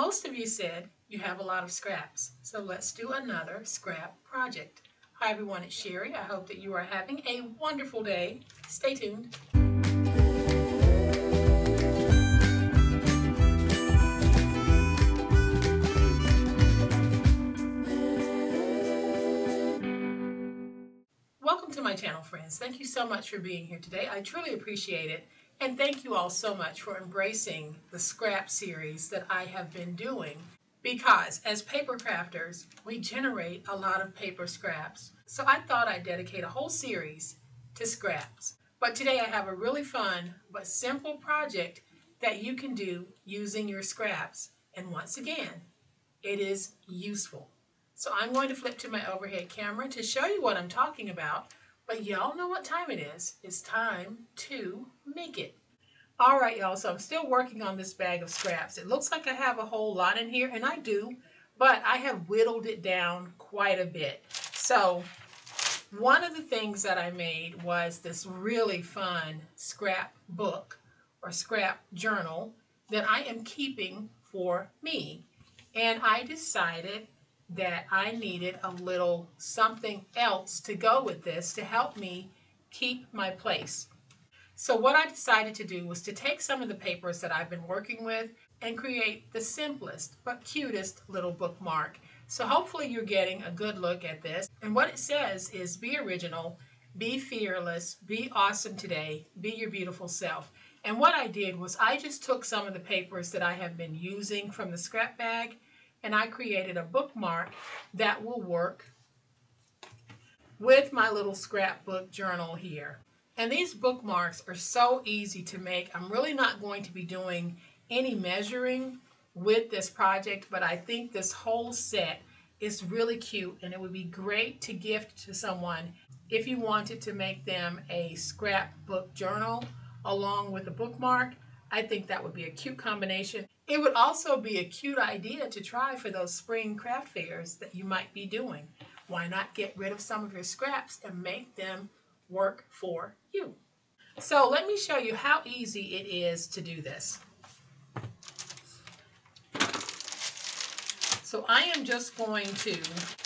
Most of you said you have a lot of scraps, so let's do another scrap project. Hi everyone, it's Sherry. I hope that you are having a wonderful day. Stay tuned. Welcome to my channel, friends. Thank you so much for being here today. I truly appreciate it. And thank you all so much for embracing the scrap series that I have been doing. Because as paper crafters, we generate a lot of paper scraps. So I thought I'd dedicate a whole series to scraps. But today I have a really fun but simple project that you can do using your scraps. And once again, it is useful. So I'm going to flip to my overhead camera to show you what I'm talking about. But y'all know what time it is. It's time to make it. All right, y'all, so I'm still working on this bag of scraps. It looks like I have a whole lot in here, and I do, but I have whittled it down quite a bit. So one of the things that I made was this really fun scrap book or scrap journal that I am keeping for me. And I decided that I needed a little something else to go with this to help me keep my place. So what I decided to do was to take some of the papers that I've been working with and create the simplest but cutest little bookmark. So hopefully you're getting a good look at this. And what it says is be original, be fearless, be awesome today, be your beautiful self. And what I did was I just took some of the papers that I have been using from the scrap bag and I created a bookmark that will work with my little scrapbook journal here. And these bookmarks are so easy to make. I'm really not going to be doing any measuring with this project, but I think this whole set is really cute and it would be great to gift to someone if you wanted to make them a scrapbook journal along with a bookmark. I think that would be a cute combination. It would also be a cute idea to try for those spring craft fairs that you might be doing. Why not get rid of some of your scraps and make them work for you? So let me show you how easy it is to do this. So I am just going to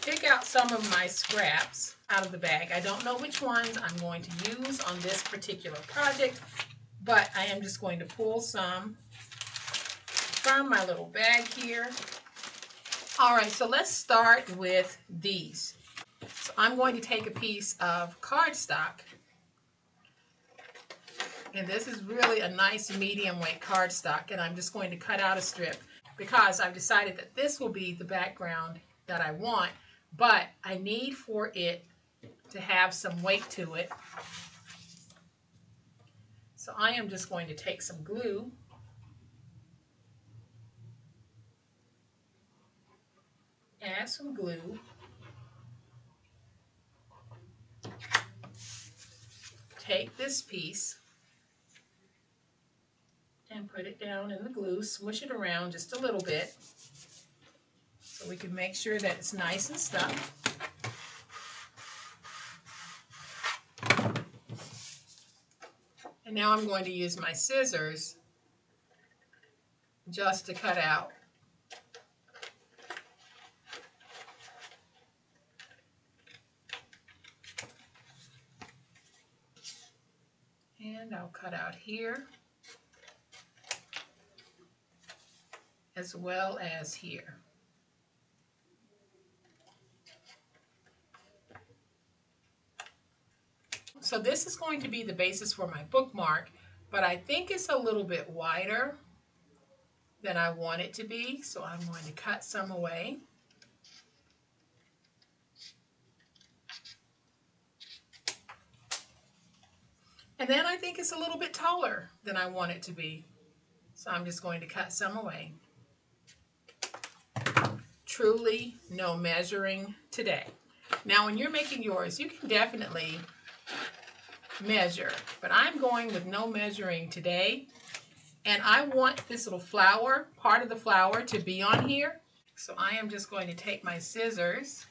pick out some of my scraps out of the bag. I don't know which ones I'm going to use on this particular project, but I am just going to pull some from my little bag here. All right, so let's start with these. So I'm going to take a piece of cardstock, and this is really a nice medium weight cardstock, and I'm just going to cut out a strip because I've decided that this will be the background that I want, but I need for it to have some weight to it. So I am just going to take some glue add some glue, take this piece and put it down in the glue, smush it around just a little bit so we can make sure that it's nice and stuck. And now I'm going to use my scissors just to cut out and I'll cut out here as well as here. So this is going to be the basis for my bookmark, but I think it's a little bit wider than I want it to be, so I'm going to cut some away. And then I think it's a little bit taller than I want it to be, so I'm just going to cut some away. Truly no measuring today. Now when you're making yours, you can definitely measure, but I'm going with no measuring today, and I want this little flower, part of the flower, to be on here. So I am just going to take my scissors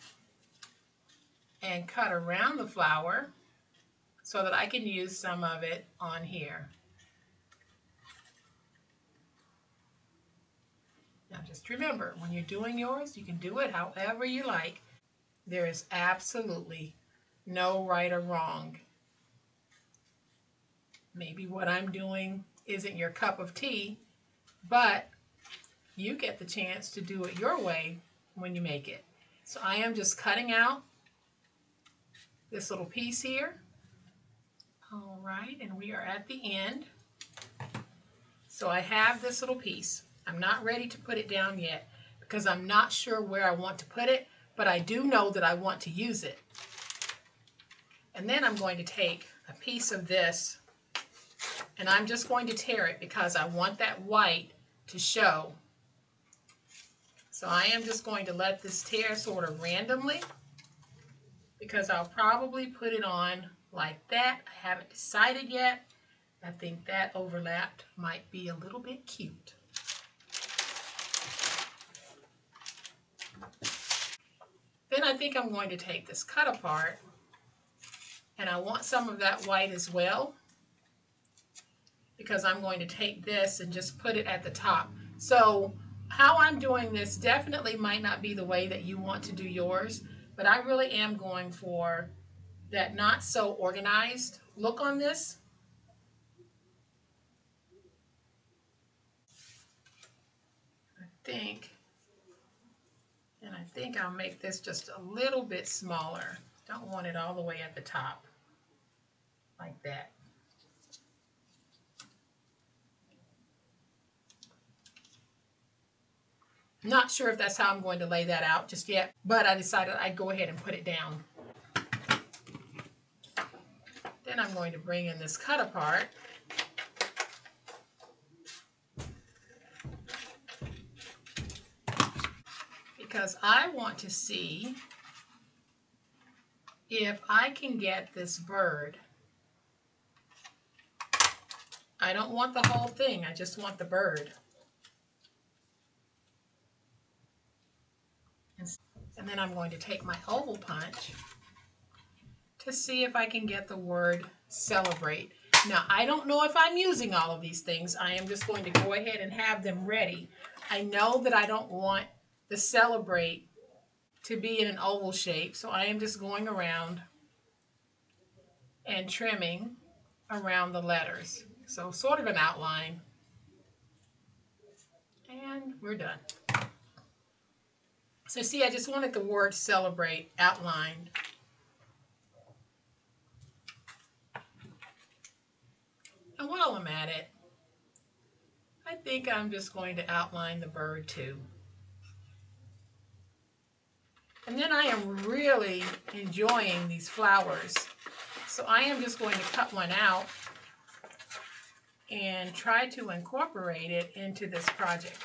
and cut around the flower so that I can use some of it on here. Now just remember, when you're doing yours, you can do it however you like. There is absolutely no right or wrong. Maybe what I'm doing isn't your cup of tea, but you get the chance to do it your way when you make it. So I am just cutting out this little piece here. All right, and we are at the end. So I have this little piece. I'm not ready to put it down yet because I'm not sure where I want to put it, but I do know that I want to use it. And then I'm going to take a piece of this and I'm just going to tear it because I want that white to show. So I am just going to let this tear sort of randomly because I'll probably put it on like that. I haven't decided yet. I think that overlapped might be a little bit cute. Then I think I'm going to take this cut apart, and I want some of that white as well because I'm going to take this and just put it at the top. So how I'm doing this definitely might not be the way that you want to do yours, but I really am going for that not so organized look on this. I think I'll make this just a little bit smaller. Don't want it all the way at the top like that. Not sure if that's how I'm going to lay that out just yet, but I decided I'd go ahead and put it down. Then I'm going to bring in this cut apart. Because I want to see if I can get this bird. I don't want the whole thing, I just want the bird. And then I'm going to take my oval punch to see if I can get the word celebrate. Now, I don't know if I'm using all of these things. I am just going to go ahead and have them ready. I know that I don't want the celebrate to be in an oval shape, so I am just going around and trimming around the letters. So sort of an outline. And we're done. So see, I just wanted the word celebrate outlined. And while I'm at it, I think I'm just going to outline the bird too. And then I am really enjoying these flowers. So I am just going to cut one out and try to incorporate it into this project.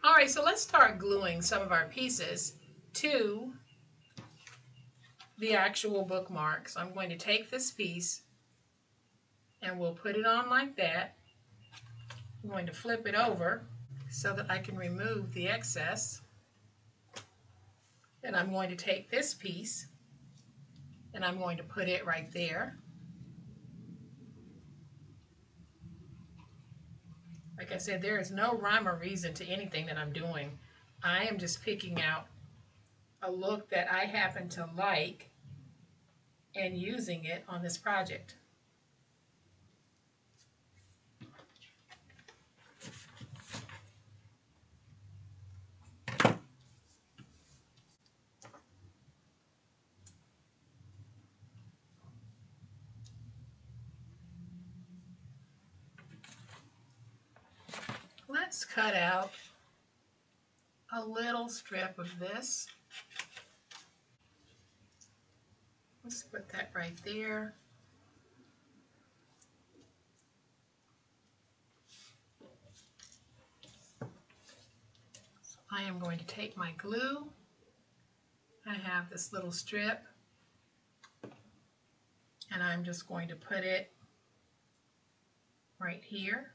All right, so let's start gluing some of our pieces to the actual bookmark. So I'm going to take this piece and we'll put it on like that. I'm going to flip it over so that I can remove the excess. Then I'm going to take this piece and I'm going to put it right there. Like I said, there is no rhyme or reason to anything that I'm doing. I am just picking out a look that I happen to like and using it on this project. Let's cut out a little strip of this. Let's put that right there. So I am going to take my glue. I have this little strip and I'm just going to put it right here.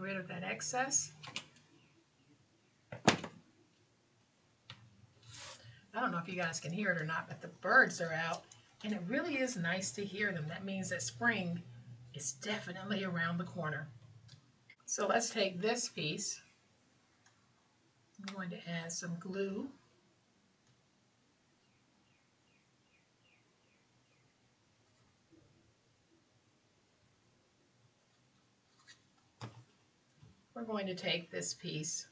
rid of that excess. I don't know if you guys can hear it or not, but the birds are out, and it really is nice to hear them. That means that spring is definitely around the corner. So let's take this piece. I'm going to add some glue. We're going to take this piece.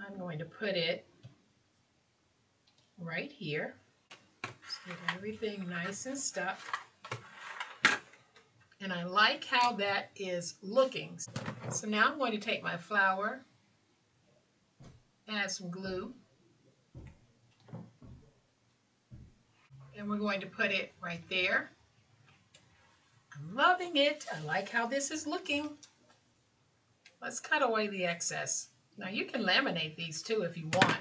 I'm going to put it right here. Just get everything nice and stuck. And I like how that is looking. So now I'm going to take my flower, add some glue, and we're going to put it right there. I'm loving it. I like how this is looking. Let's cut away the excess. Now you can laminate these too if you want.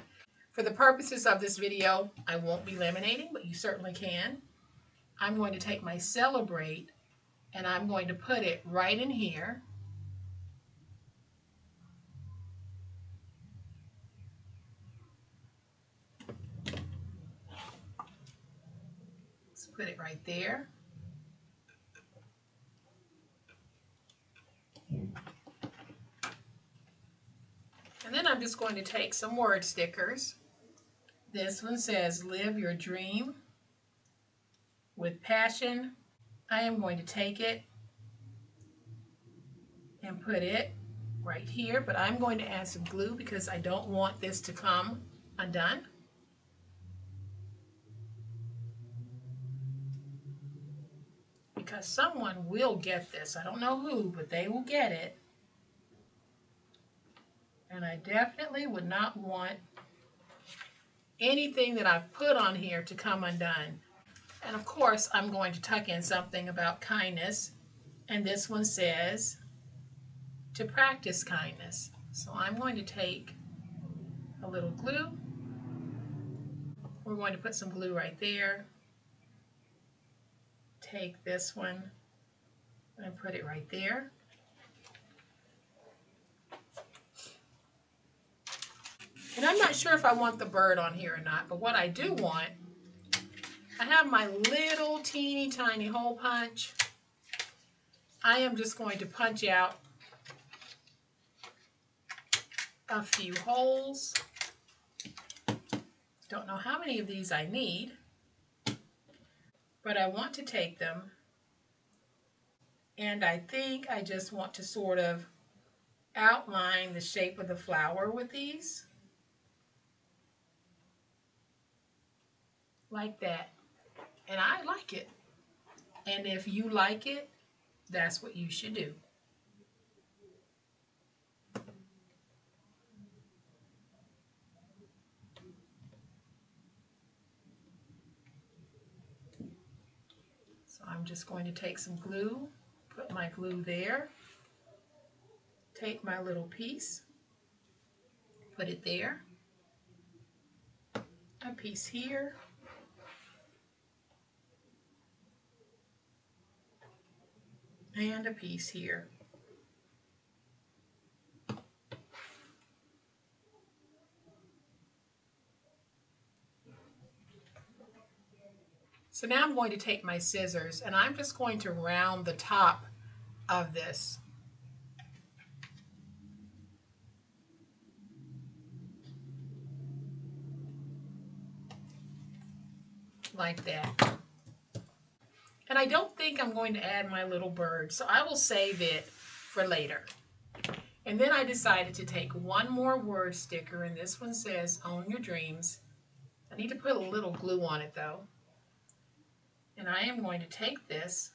For the purposes of this video, I won't be laminating, but you certainly can. I'm going to take my Celebrate and I'm going to put it right in here. Let's put it right there. And then I'm just going to take some word stickers. This one says, "Live your dream with passion." I am going to take it and put it right here, but I'm going to add some glue because I don't want this to come undone. Because someone will get this. I don't know who, but they will get it. And I definitely would not want anything that I've put on here to come undone. And of course, I'm going to tuck in something about kindness. And this one says, to practice kindness. So I'm going to take a little glue. We're going to put some glue right there. Take this one and put it right there. And I'm not sure if I want the bird on here or not, but what I do want, I have my little teeny tiny hole punch. I am just going to punch out a few holes. Don't know how many of these I need, but I want to take them, and I think I just want to sort of outline the shape of the flower with these, like that. And I like it. And if you like it, that's what you should do. So I'm just going to take some glue, put my glue there, take my little piece, put it there, a piece here, and a piece here. So now I'm going to take my scissors and I'm just going to round the top of this. Like that. And I don't think I'm going to add my little bird, so I will save it for later. And then I decided to take one more word sticker, and this one says, "Own Your Dreams." I need to put a little glue on it though. And I am going to take this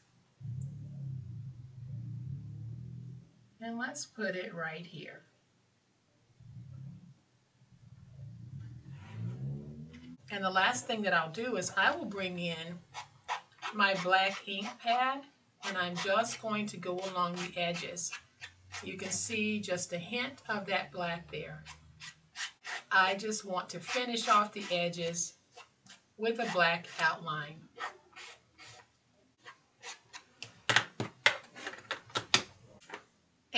and let's put it right here. And the last thing that I'll do is I will bring in my black ink pad and I'm just going to go along the edges. You can see just a hint of that black there. I just want to finish off the edges with a black outline.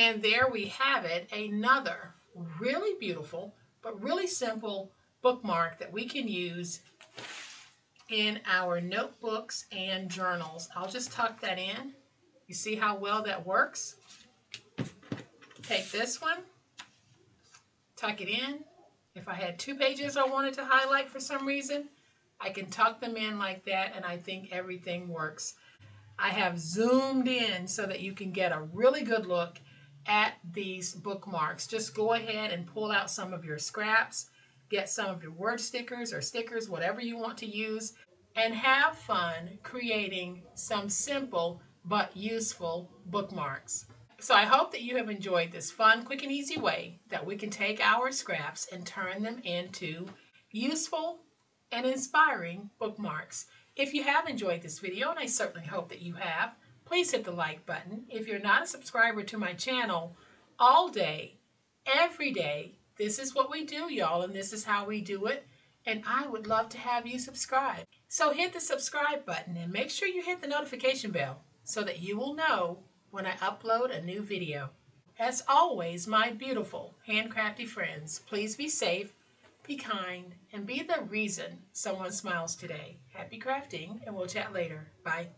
And there we have it, another really beautiful but really simple bookmark that we can use in our notebooks and journals. I'll just tuck that in. You see how well that works? Take this one, tuck it in. If I had 2 pages I wanted to highlight for some reason, I can tuck them in like that, and I think everything works. I have zoomed in so that you can get a really good look at these bookmarks. Just go ahead and pull out some of your scraps, get some of your word stickers or stickers, whatever you want to use, and have fun creating some simple but useful bookmarks. So I hope that you have enjoyed this fun, quick, and easy way that we can take our scraps and turn them into useful and inspiring bookmarks. If you have enjoyed this video, and I certainly hope that you have, please hit the like button. If you're not a subscriber to my channel, all day, every day, this is what we do, y'all, and this is how we do it, and I would love to have you subscribe. So hit the subscribe button and make sure you hit the notification bell so that you will know when I upload a new video. As always, my beautiful handcrafty friends, please be safe, be kind, and be the reason someone smiles today. Happy crafting, and we'll chat later. Bye.